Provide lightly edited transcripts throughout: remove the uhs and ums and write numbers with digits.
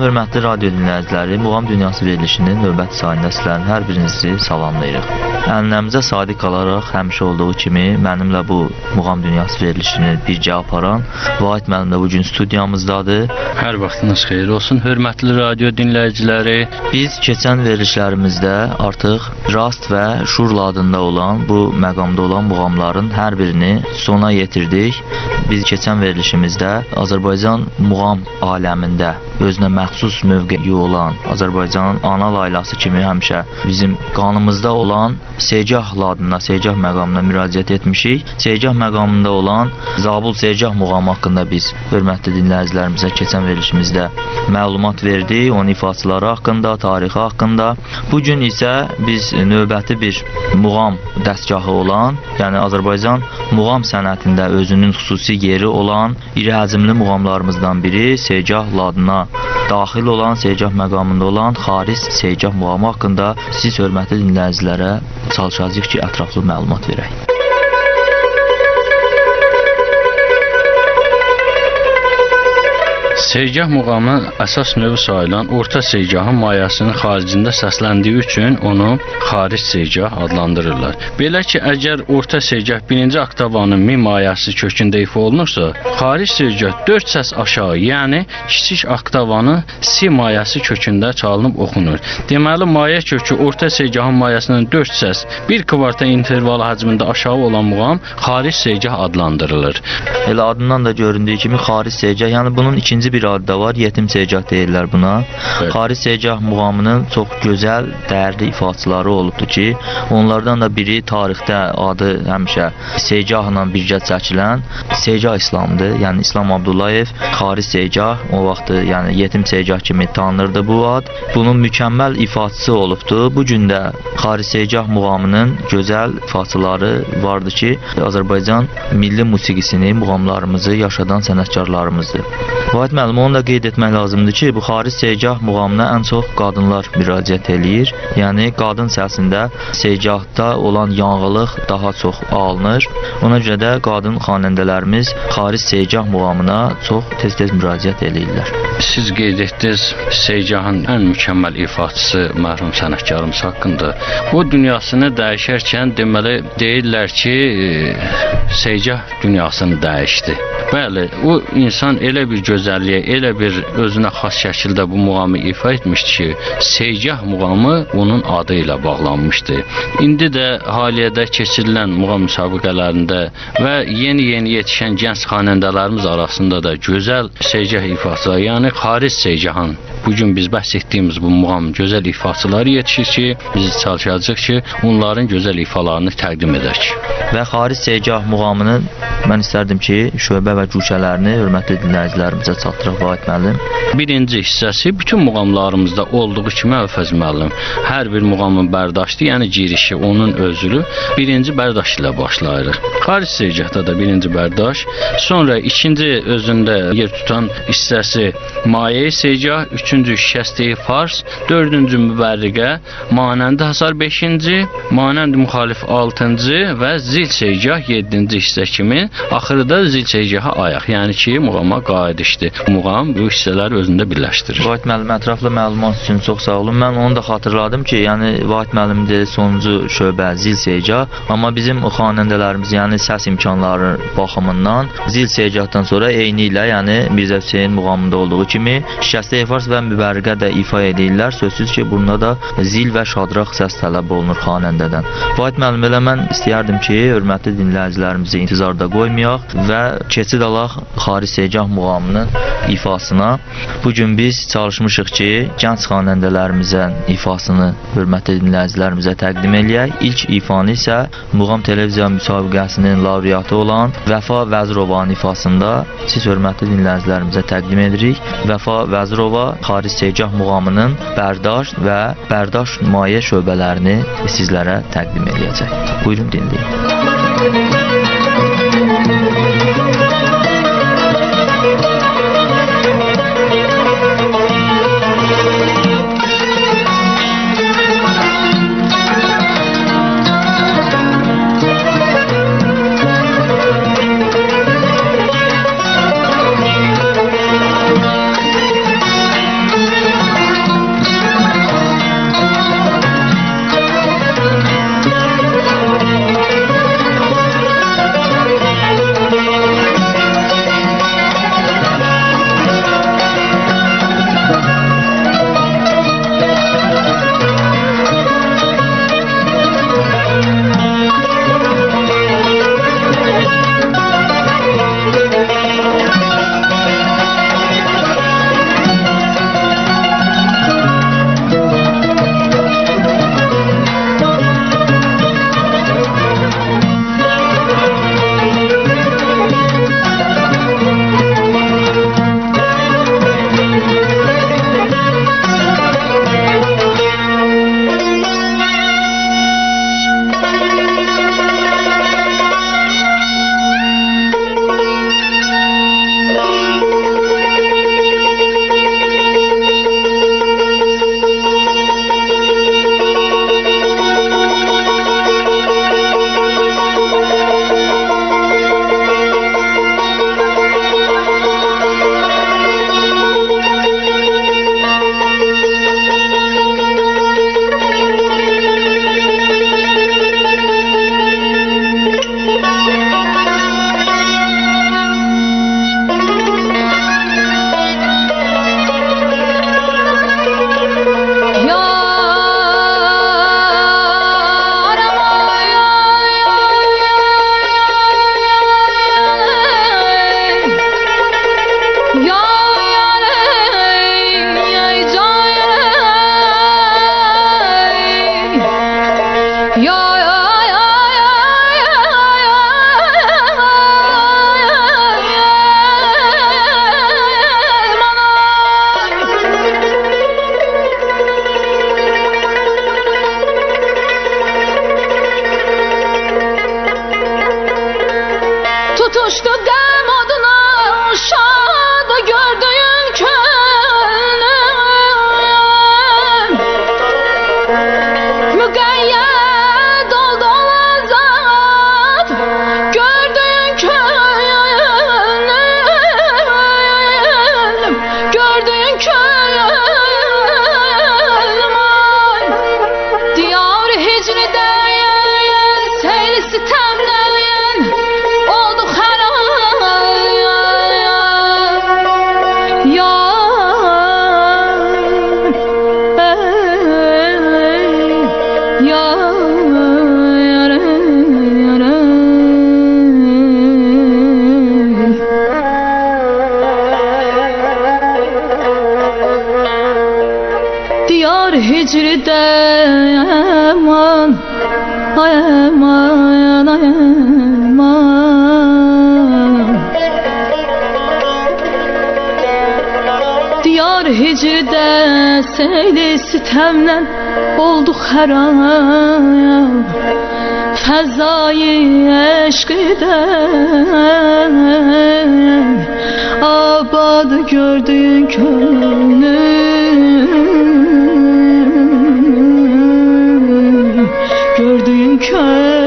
hörmətli radio dinləyiciləri, Muğam Dünyası verilişinin növbəti sayında sizlərin hər birinizi salamlayırıq. Ənənəmizə sadiq qalaraq həmişə olduğu kimi mənimlə bu Muğam Dünyası verilişini birgə aparan Vahid müəllim də bugün studiyamızdadır. Hər vaxtınız xeyir olsun, hörmətli radio dinləyiciləri. Biz keçən verilişlərimizdə artıq rast və şurla adında olan bu məqamda olan muğamların hər birini sona yetirdik. Biz keçən verilişimizdə Azərbaycan muğam aləmində özünə məxsus mövqeyi olan Azərbaycanın ana laylası kimi həmişə bizim qanımızda olan Segah adına, Segah məqamına müraciət etmişik. Segah məqamında olan Zabul Segah muğamı haqqında biz hörmətli dinləyicilərimizə keçən verilişimizdə məlumat verdik, onun ifaçıları haqqında, tarixi haqqında. Bugün isə biz növbəti bir muğam dəstgahı olan, yəni Azərbaycan muğam sənətində özünün xüsusi yeri olan iri həcmli muğamlarımızdan biri Segah adına daxil olan, Segah məqamında olan Xaris Segah muğamı haqqında siz hörmətli dinləyicilərə çalışacağıq ki, ətraflı məlumat verək. Segah muğamı əsas növü sayılan orta segahın mayasının xaricində səsləndiyi üçün onu xaric segah adlandırırlar. Belə ki, əgər orta segah birinci oktavanın mi mayası kökündə ifa olunursa, xaric segah 4 səs aşağı, yəni kiçik oktavanı si mayası kökündə çalınıb oxunur. Deməli, maya kökü orta segahın mayasının 4 səs, 1 kvarta intervalı həcmində aşağı olan muğam xaric segah adlandırılır. Elə adından da göründüyü kimi xaric segah, yəni bunun ikinci bir adı da var, yetim segah deyirlər buna. Evet. Xaric segah muğamının çox gözəl, dəyərli ifaçıları olubdur ki, onlardan da biri tarixdə adı həmişə segahla birgə çəkilən Segah İslamdır. Yəni İslam Abdullayev Xaric segah o vaxtı, yəni yetim segah kimi tanınırdı bu ad. Bunun mükəmməl ifaçısı olubdur. Bu gün də Xaric segah muğamının gözəl ifaçıları vardı ki, Azərbaycan milli musiqisini, muğamlarımızı yaşadan sənətkarlarımızdır. Vahid müəllim, onu da qeyd etmək lazımdır ki, bu Xaric segah muğamına ən çox qadınlar müraciət eləyir. Yəni qadın səsində segahda olan yanğılıq daha çox alınır. Ona görə də qadın xanəndələrimiz Xaric segah muğamına çox tez-tez müraciət eləyirlər. Siz qeyd etdiniz segahın ən mükəmməl ifaçısı mərhum sənətkarımız haqqında. O dünyasını dəyişərkən deməli deyirlər ki, segah dünyasını dəyişdi. Bəli, o insan elə bir gözəlliyə, elə bir özünə xas şəkildə bu muğamı ifa etmişdi ki, segah muğamı onun adı ilə bağlanmışdı. İndi də haliyyədə keçirilən muğam müsabiqələrində və yeni yetişən gənc xanəndələrimiz arasında da gözəl segah ifaçıları, yəni xaric segahın bugün biz bəhs etdiyimiz bu muğam gözəl ifaçıları yetişir ki, biz çalışacağıq ki, onların gözəl ifalarını təqdim edək. Və Xaric segah muğamının mən istərdim ki, şöbə və güşələrini hörmətli dinləyicilərimizə çatdıraq Vahid müəllim. Birinci hissəsi bütün muğamlarımızda olduğu kimi Əlfəz müəllim. Hər bir muğamın bərdاشtı, yəni girişi, onun özülü birinci bərdaş ilə başlayırıq. Xaric segahda da birinci bərdaş, sonra ikinci özündə yer tutan hissəsi maye segah, üçüncü şikəstəyi fars, dördüncü mübərriqə, manəndi hasar 5-ci, manəndi müxalif 6-cı və zil segah 7-ci hissə kimi, axırda zil segaha ayaq, yəni ki, muğama qaidişdir. Muğam bu hissələri özündə birləşdirir. Vahid müəllim, ətraflı məlumat üçün çox sağ olun. Mən onu da xatırladım ki, yəni Vahid müəllim dedi sonuncu şöbə zil segah, amma bizim xanəndələrimiz, yəni səs imkanları baxımından zil segahdan sonra eyni ilə, yəni Mirzə Hüseyn muğamında olduğu kimi şikəstəyi fars və mübərriqə də ifa edirlər. Sözsüz ki, bunda da zil və şadraq səs tələb olunur xanəndədən. Vahid müəllim, elə mən istəyərdim ki, hörmətli dinləyicilərimizi intizarda qoymayaq və keçid alaq Xaric segah muğamının ifasına. Bugün biz çalışmışıq ki, gənc xanəndələrimizin ifasını hörmətli dinləyicilərimizə təqdim eləyək. İlk ifanı isə Muğam Televiziya müsabiqəsinin laureatı olan Vəfa Vəzirovanın ifasında siz hörmətli dinləyicilərimizə təqdim edirik. Vəfa Vəzirova Xaric segah muğamının bərdaş və bərdaş maye şöbələrini sizlərə təqdim edəcək. Buyurun, dinləyin. Diyar hicride aman, ay aman, ay aman. Diyar hicride seyli sitemle olduk harap. Fezayı eşkide abad gördüğün könlüm, gördüğün könlüm.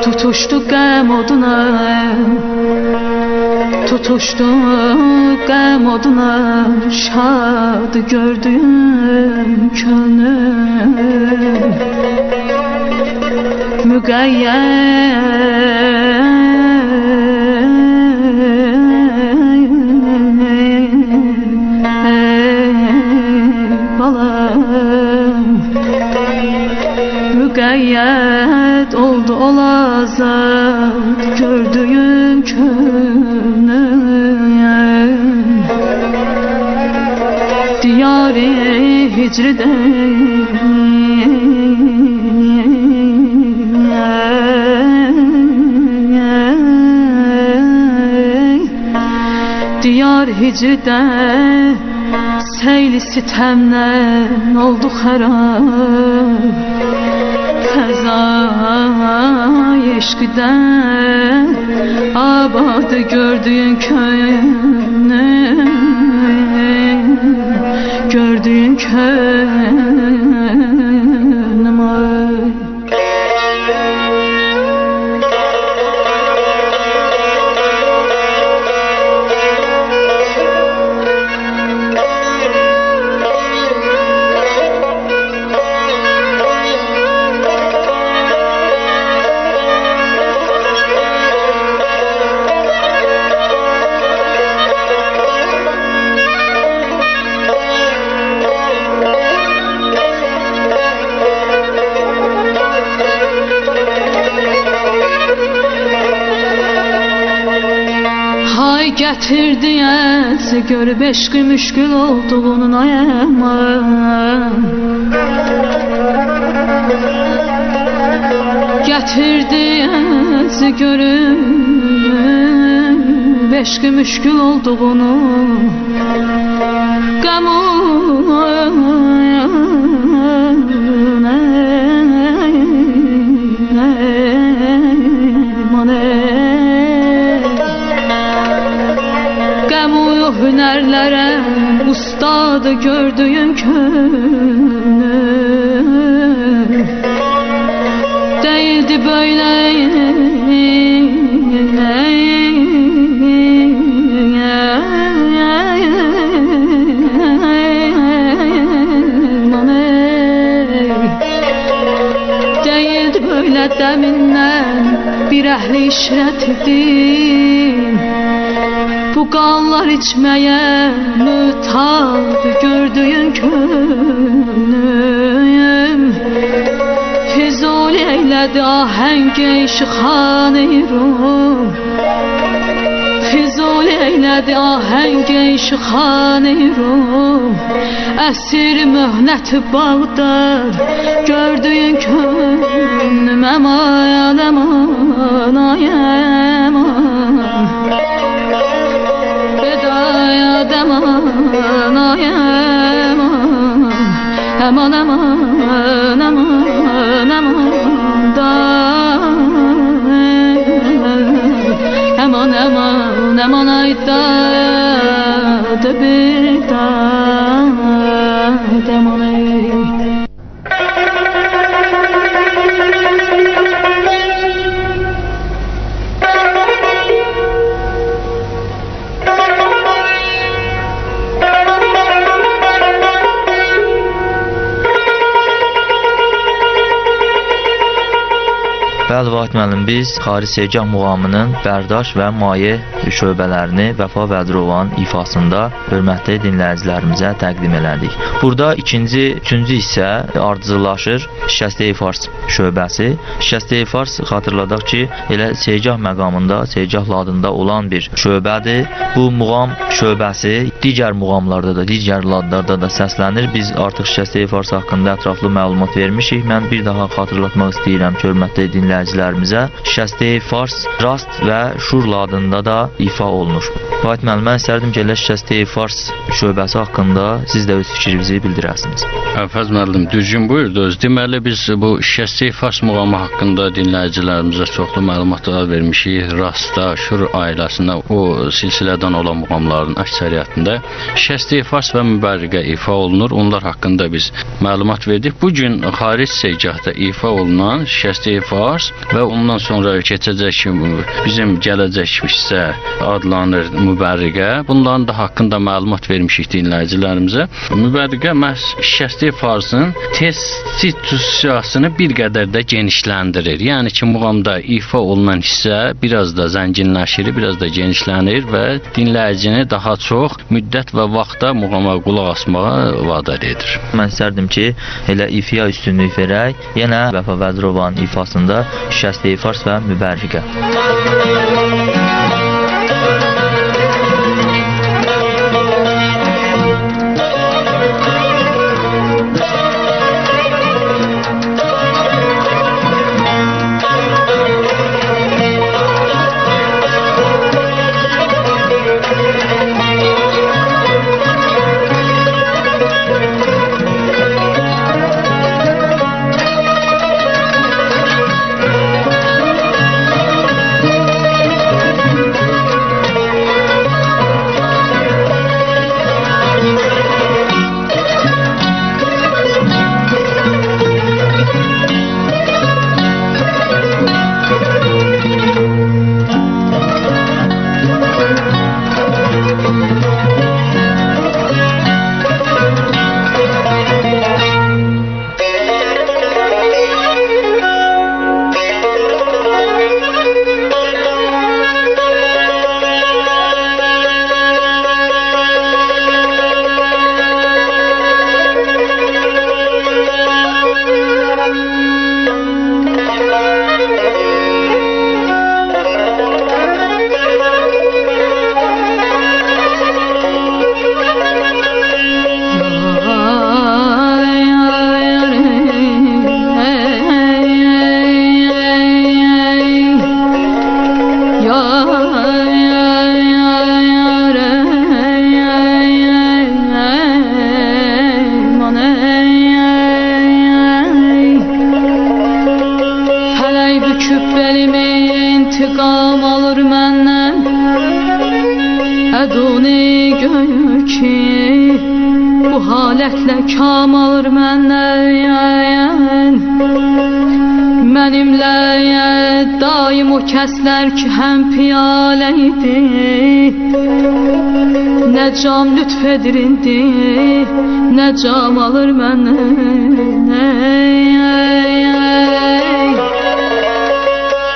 Tutuştuk qəm oduna, tutuştuk qəm oduna, şad gördüyüm könlüm müqəyyət balam, müqəyyət oldu olazat gördüyüm könlüm. Diyar-ı hicride diyar hicride seyli sitemle oldu harap. Fezay eşkiden abad gördüğün könlüm, gördüğün könlüm. Hay getirdi etse görüp eşki müşkül olduğunun ayaman. Getirdi etse görüp eşki müşkül olduğunu, hünerlere ustadı gördüğüm könlüm değildi böyle. Değildi böyle deminden bir ehli işret idim. Bu qanlar içmeye mütab gördüğün könlüm, Füzuli eylədi ahəng işıxan-ı Rum, Füzuli eylədi ahəng işıxan-ı Rum. Əsir möhnəti Bağdad gördüğün könlüm, əman əman ay əman. ay aman, aman aman, aman aman da, aman aman, aman ay da bir da, aman ay. Bəli, Vahid müəllim, biz Xaric Segah muğamının Bərdaş və Maye şöbələrini Vəfa Vədirovanın ifasında hörmətli dinləyicilərimizə təqdim elədik. Burada üçüncü hissə ardıcıllaşır Şikəstəyi Fars şöbəsi. Şikəstəyi Fars xatırladaq ki, elə Segah məqamında, Segah ladında olan bir şöbədir. Bu muğam şöbəsi digər muğamlarda da, digər ladlarda da səslənir. Biz artıq Şikəstəyi Fars haqqında ətraflı məlumat vermişik. Mən bir daha xatırlatmaq istəyirəm ki, hörmətli dinləyicilərimizə Şikəstəyi Fars Rast və Şur ladında da ifa olunur. Vahid müəllim, mən istərdim ki, elə Şikəstəyi Fars şöbəsi haqqında siz də öz fikrinizi bildirəsiniz. Əfəz müəllim, düzgün buyurdunuz. Deməli, biz bu Şikəstəyi Fars muğamı haqqında dinləyicilərimizə çoxlu məlumatlar vermişik. Rastda, Şur ailəsinə, o silsilədən olan muğamların əksəriyyətində Şikəstəyi Fars və Mübərriqə ifa olunur. Onlar haqqında biz məlumat verdik. Bugün Xaric Segahda ifa olunan Şikəstəyi Fars və ondan sonra keçəcək ki, bizim gələcək hissə adlanır Mübərriqə. Bunların da haqqında məlumat vermişik dinləyicilərimizə. Mübərriqə məhz Şikəstəyi Farsın testisiyasını bir qədər də genişləndirir. Yəni ki, muğamda ifa olunan hissə biraz da zənginləşir, biraz da genişlənir və dinləyicini daha çox müddət və vaxtda muğama qulaq asmağa vadar edir. Mən istərdim ki, elə ifiya üstünlük verək, yenə Vəfa Vədirovanın ifasında Şikəstəyi Fars və Mübərriqə. Əduni gönül ki, bu halətlə kam alır məndən. Mənimlə daim o kəslər ki, həm piyalə idi, nə cam lütf edir indi, nə cam alır məndən.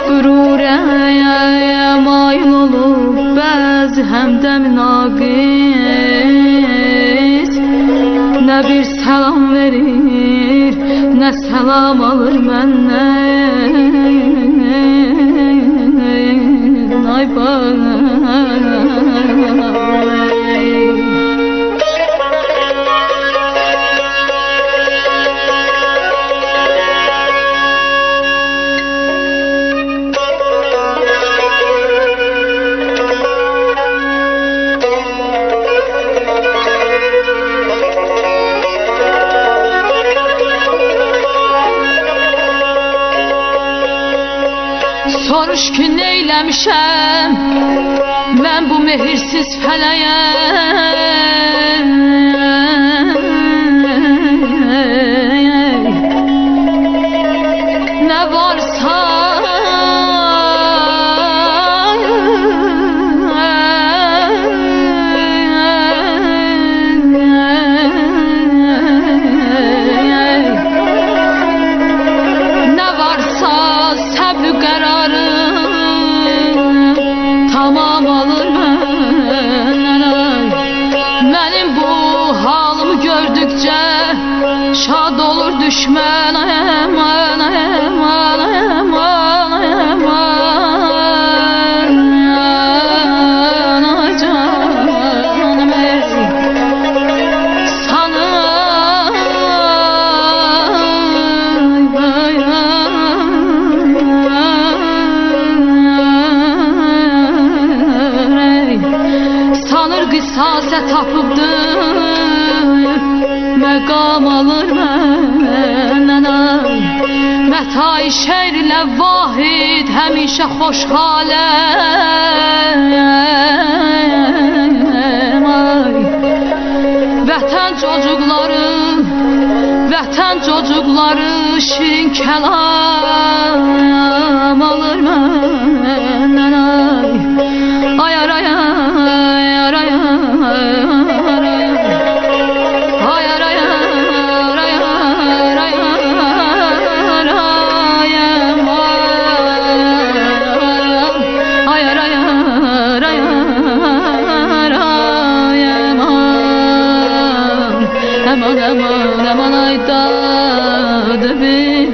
Qürurə mail olub bəzi həmdəm naqis, nə bir səlam verir, nə səlam alır məndən. Ay bana sormuş ki neyləmişəm mən bu mehirsiz fələyə. Nə varsa səbr qərarı tamam alır məndən. Mənim bu halımı gördükcə şad olur düşmən. Qisasət tapıbdı, məqam alır məndən. Mətai şeir ilə vahid həmişə xoşhaləm. Vətən çocukları şirin kəlam alır məndən. Ayar ayar aman ayda da bir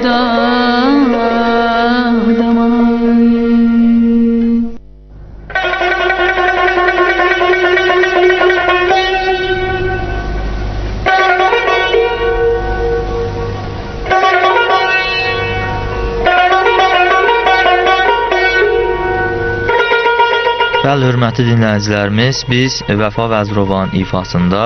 Bəli, hörmətli dinləyicilərimiz, biz Vəfa Vəzirovanın ifasında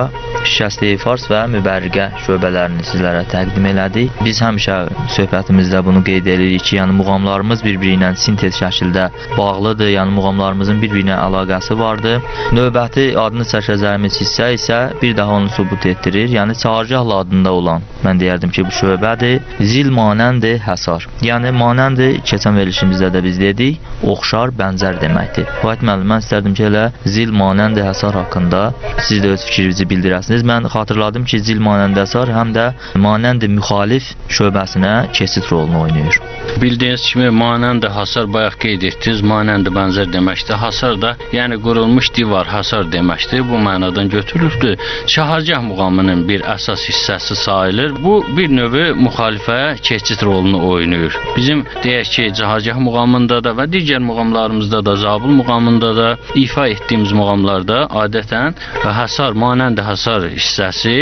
Şikəstəyi Fars və Mübərriqə şöbələrini sizlərə təqdim elədik. Biz həmişə söhbətimizdə bunu qeyd edirik ki, yəni muğamlarımız bir-biri ilə sintez şəkildə bağlıdır, yəni muğamlarımızın bir-birinə əlaqəsi vardır. Növbəti adını çəkəcəyimiz hissə isə bir daha onu sübut etdirir. Yəni çağırgahla adında olan, mən deyərdim ki, bu şöbədir. Zil manəndi həsar. Yəni manəndi, keçən verilişimizdə də biz dedik, oxşar, bənzər deməkdir. Vahid müəllim, mən istərdim ki, elə zil manəndi həsar haqqında siz də öz fikrinizi bildirəsiniz. Mən xatırladım ki, zil manəndi həsar həm də manəndi müxalif şöbəsinə keçid rolunu oynayır. Bildiyiniz kimi manəndi hasar bayaq qeyd etdiniz, manəndi bənzər deməkdir. Hasar da yəni qurulmuş divar hasar deməkdir. Bu mənadan götürülübdür. Çahargah muğamının bir əsas hissəsi sayılır. Bu bir növ müxalifəyə keçid rolunu oynayır. Bizim deyək ki, Çahargah muğamında da və digər muğamlarımızda da, Zabul muğamında da ifa etdiyimiz muğamlarda adətən hasar, manəndi hasar hissəsi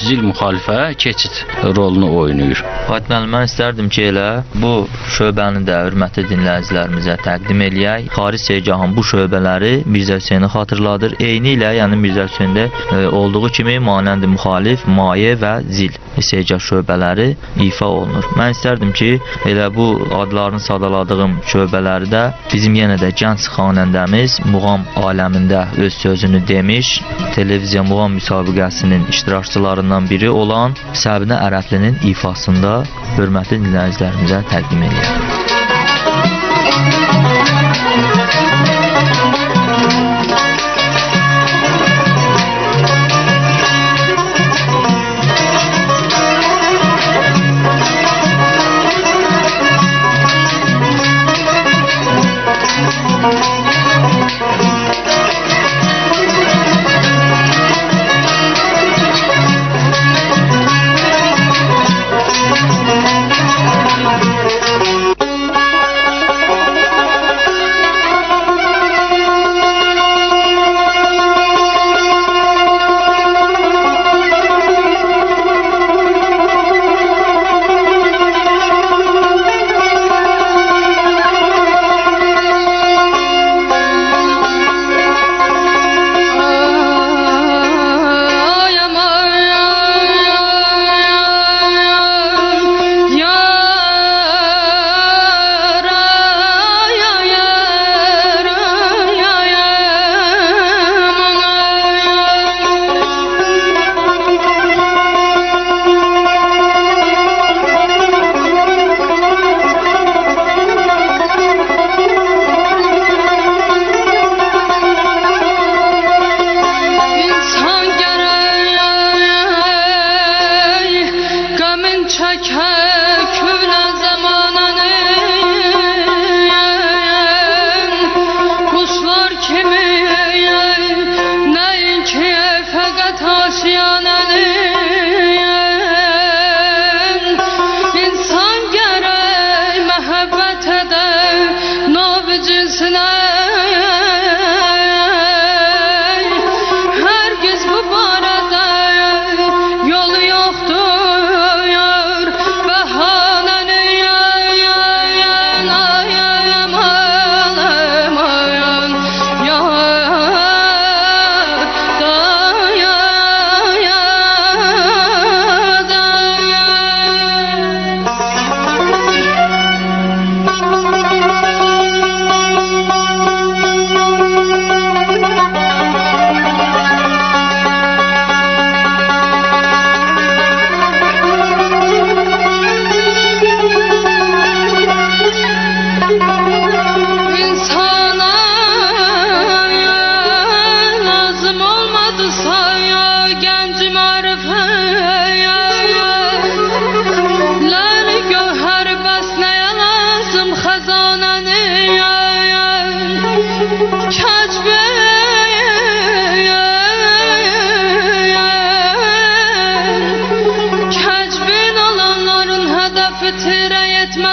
zil müxalifəyə keçid rolunu oynayır. Vahid müəllim, mən istərdim ki, elə bu şöbəni də hörmətli dinləyicilərimizə təqdim eləyək. Xaric Seycahın bu şöbələri Mirzə Hüseyni xatırladır. Eyni ilə, yəni Mirzə Hüseyndə olduğu kimi manəndi müxalif, maye və zil Seycah şöbələri ifa olunur. Mən istərdim ki, elə bu adlarını sadaladığım şöbələri də bizim yenə də gənc xanəndəmiz muğam aləmində öz sözünü demiş, televiziya muğam müsabiqəsinin iştirakçılarından biri olan Səbinə Ərəblinin ifasında hörmətli dinləyicilərimizə təqdim edirəm.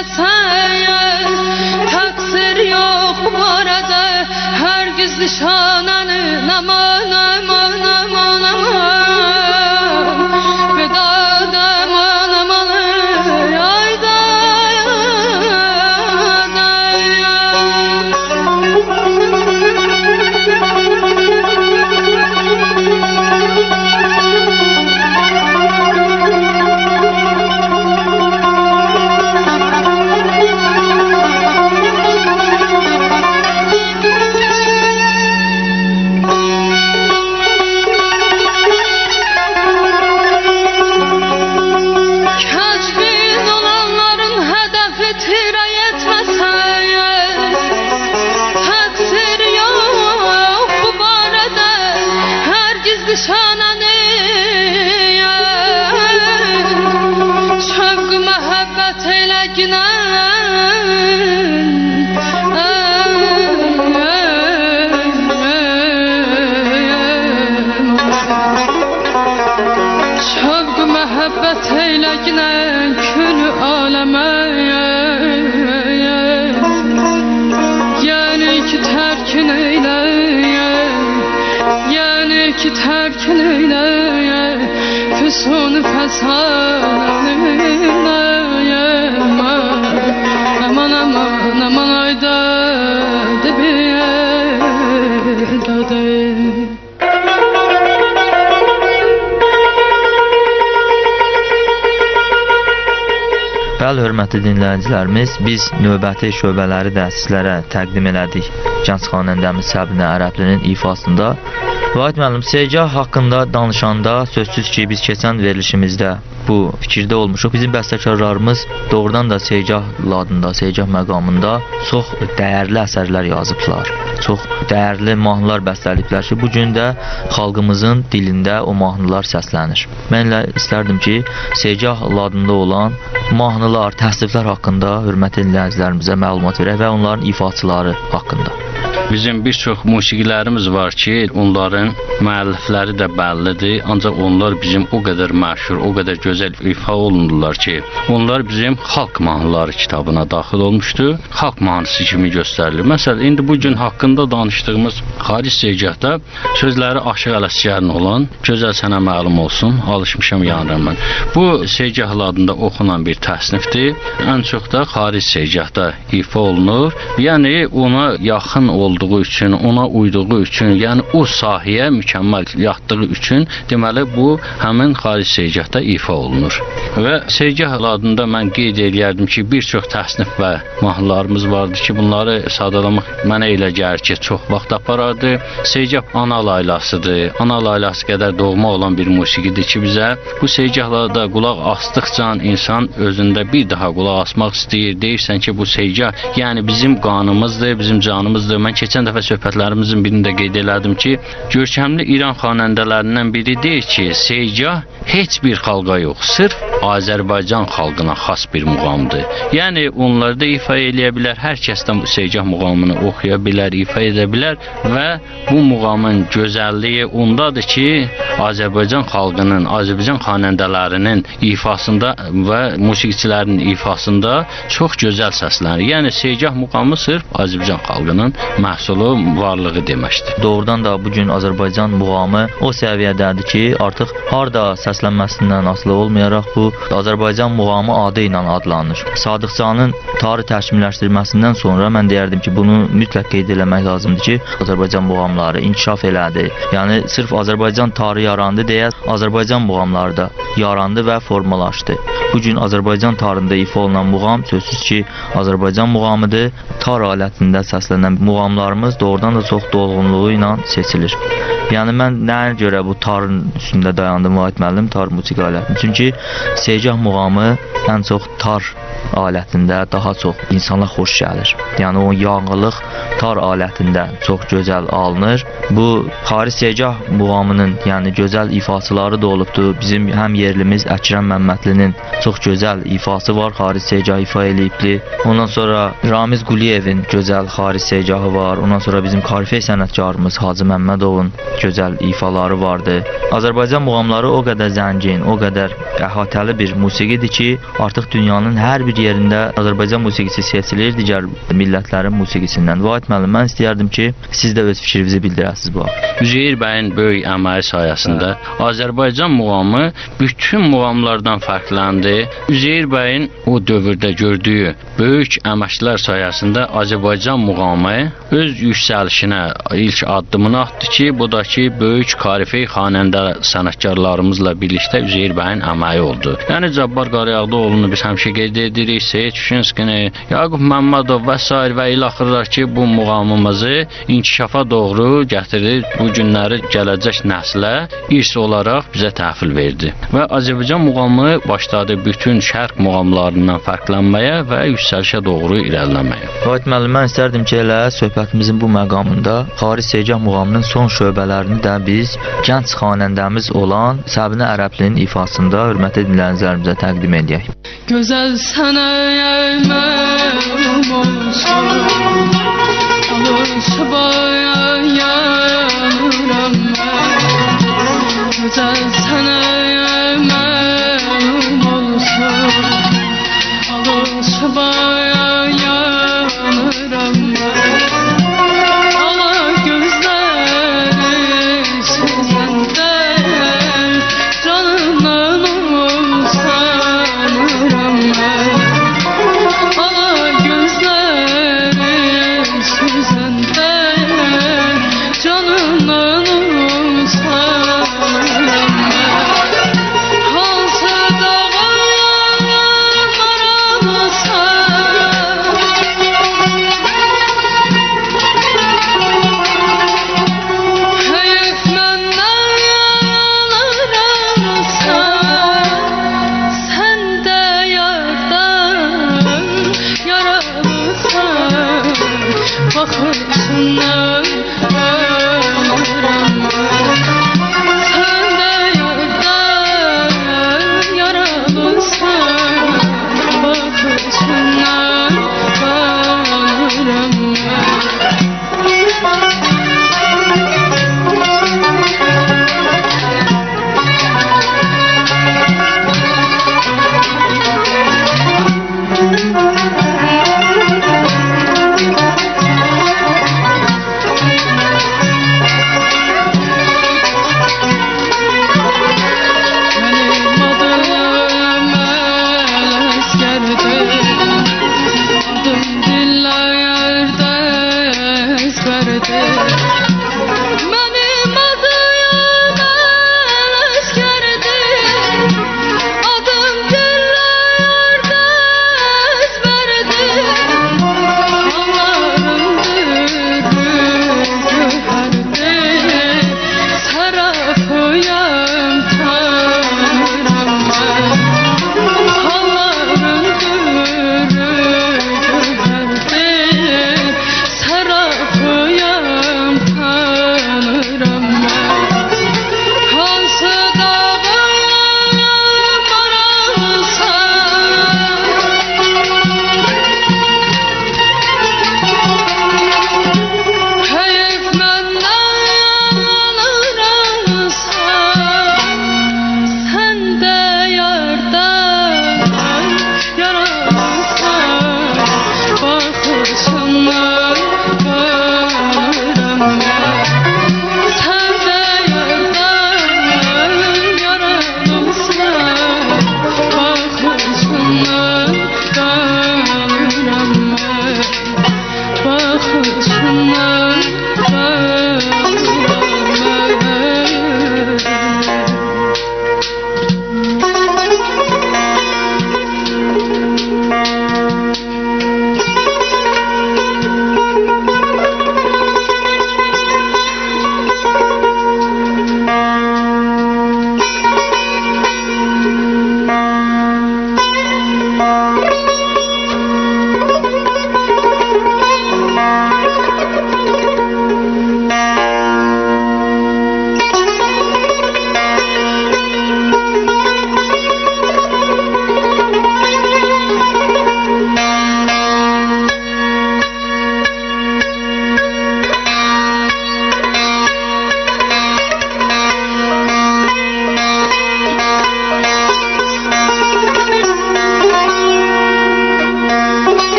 etməsən, təqsir yox bu arada, hər gizli şananın aman aman aman aman, vedada aman aman ayda məhəbbət eyləginə külü aləmə, yəni ki tərkin eylə, yəni ki tərkin eylə, füsun fəsanənə, aman aman aman ayda debiyə dadı. Bəli, hörmətli dinləyicilərimiz, biz növbəti şöbələri də sizlərə təqdim elədik. Gənc xanəndəmiz Səbinə Ərəblinin ifasında. Vahid müəllim, Segah haqqında danışanda sözsüz ki, biz keçən verilişimizdə bu fikirdə olmuşuq. Bizim bəstəkarlarımız doğrudan da Segah ladında, Segah məqamında çox dəyərli əsərlər yazıblar. Çox dəyərli mahnılar bəstələyiblər ki, bu gün də xalqımızın dilində o mahnılar səslənir. Mən elə istərdim ki, Segah ladında olan mahnılar, təsniflər haqqında hörmətli dinləyicilərimizə məlumat verək və onların ifaçıları haqqında. Bizim bir çox musiqilərimiz var ki, onların müəllifləri də bəllidir, ancaq onlar bizim o qədər məşhur, o qədər gözəl ifa olunurlar ki, onlar bizim xalq mahnıları kitabına daxil olmuşdu, xalq mahnısı kimi göstərilir. Məsələn, indi bu gün haqqında danışdığımız Xaric Segahda sözləri Aşıq Ələsgərin olan Gözəl sənə məlum olsun, alışmışam yanıram mən. Bu Segah adında oxunan bir təsnifdir. Ən çox da Xaric Segahda ifa olunur. Yəni ona yaxın olduğu üçün, ona uyduğu üçün, yəni o sahəyə mükəmməl yatdığı üçün, deməli bu həmin Xaric Segahda ifa olunur. Və Segah adında mən qeyd edərdim ki, bir çox təsnif və mahnılarımız vardı ki, bunları sadalamaq mənə elə gəlir ki, çox vaxt aparardı. Segah ana laylasıdır. Ana laylası qədər doğma olan bir musiqidir ki, bizə bu Segahlarda qulaq asdıqca insan özündə bir daha qulaq asmaq istəyir. Deyirsən ki, bu Segah, yəni bizim qanımızdır, bizim canımızdır. Mən keçən dəfə söhbətlərimizin birində qeyd elədim ki, görkəmli İran xanəndələrindən biri deyir ki, Segah heç bir xalqa yox, sırf Azərbaycan xalqına xas bir muğamdır. Yəni onlar da ifa eləyə bilər, hər kəsdən bu Segah muğamını oxuya bilər, ifa edə bilər və bu muğamın gözəlliyi ondadır ki, Azərbaycan xalqının, Azərbaycan xanəndələrinin ifasında və musiqiçilərinin ifasında çox gözəl səslənir. Yəni Segah muğamı sırf Azərbaycan xalqının məhsulu, varlığı deməkdir. Doğrudan da bugün Azərbaycan muğamı o səviyyədədir ki, artıq harda səslənməsindən asılı olmayaraq bu Azərbaycan muğamı adı ilə adlanır. Sadıqcanın tarix təkmilləşdirməsindən sonra mən deyərdim ki, bunu mütləq qeyd eləmək lazımdır ki, Azərbaycan muğamları inkişaf elədi. Yəni sırf Azərbaycan tarixi yarandı deyə Azərbaycan muğamları da yarandı və formalaşdı. Bugün Azərbaycan tarixində ifa olunan muğam sözsüz ki, Azərbaycan muğamıdır. Tar alətində səslənən muğamlarımız doğrudan da çox dolğunluğu ilə seçilir. Yəni mən nəyə görə bu tarın üstündə dayandım Vahid müəllim, tar musiqi alətini? Çünki Segah muğamı ən çox tar alətində daha çox insana xoş gəlir. Yəni o yanğılıq tar alətində çox gözəl alınır. Bu Xaric Segah muğamının yəni gözəl ifaçıları da olubdu. Bizim həm yerlimiz Əkrəm Məmmədlinin çox gözəl ifası var. Xaric Segah ifa eləyibdi. Ondan sonra Ramiz Quliyevin gözəl Xaric Segahı var. Ondan sonra bizim Karifey sənətkarımız Hacı Məmmədovun gözəl ifaları vardı. Azərbaycan muğamları o qədər zəngin, o qədər əhatəli bir musiqidir ki, artıq dünyanın hər bir yerində Azərbaycan musiqisi seçilir digər millətlərin musiqisindən. Vahid müəllim, mən istəyərdim ki, siz də öz fikrinizi bildirəsiniz bu haqda. Üzeyir bəyin böyük əməyi sayəsində Azərbaycan muğamı bütün muğamlardan fərqləndi. Üzeyir bəyin o dövrdə gördüyü böyük əməklər sayəsində Azərbaycan muğamı öz yüksəlişinə ilk addımını atdı ki, bu da ki, böyük karifey xanəndə sənətkarlarımızla birlikdə Üzeyir bəyin əməyi oldu. Yəni Cabbar Qarayağdıoğlu'nu biz həmişə qeyd edirik, Seyid Şuşinskini, Yaqub Məmmədov və s. və ilə axırlar ki, bu muğamımızı inkişafa doğru gətirdi. Bu günləri gələcək nəslə irs olaraq bizə təhvil verdi. Və Azərbaycan muğamı başladı bütün şərq muğamlarından fərqlənməyə və yüksəlişə doğru irəliləməyə. Vahid müəllim, mən istərdim ki, elə söhbətimizin bu məqamında Xaric Segah muğamının son şöbələrini də biz gənc xanəndəmiz olan Səbinə Ərəblinin ifasında hörmətli dinləyicilərimizə təqdim edək. Gözəl sənə məlum olsun, alışbaya yanıram mən. Gözəl sənə məlum olsun, alışbaya yanıram mən. Ala gözləri süzəndə canımdan usanıram mən. Ala gözləri süzəndə canımdan usanıram mən.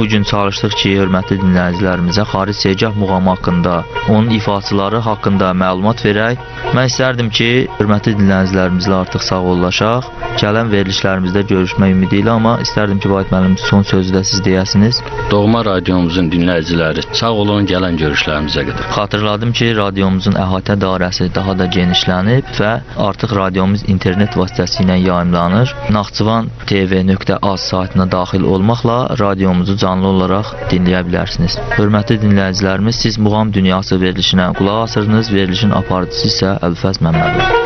bu gün çalışdıq ki, hörmətli dinləyicilərimizə Xaric Segah muğamı haqqında, onun ifaçıları haqqında məlumat verək. Mən istərdim ki, hörmətli dinləyicilərimizlə artıq sağollaşaq. Gələn verilişlərimizdə görüşmək ümidi ilə, amma istərdim ki, Vahid müəllim son sözü də siz deyəsiniz. Doğma radiomuzun dinləyiciləri, sağ olun, gələn görüşlərimizə qədər. Xatırladım ki, radiomuzun əhatə dairəsi daha da genişlənib və artıq radiomuz internet vasitəsilə yayımlanır. Naxçıvan tv.az saytına daxil olmaqla radiomuzu canlı olaraq dinləyə bilərsiniz. Hörmətli dinləyicilərimiz, siz Muğam Dünyası verilişinə qulaq asırdınız. Verilişin aparıcısı isə Əlfəz Məmmədov.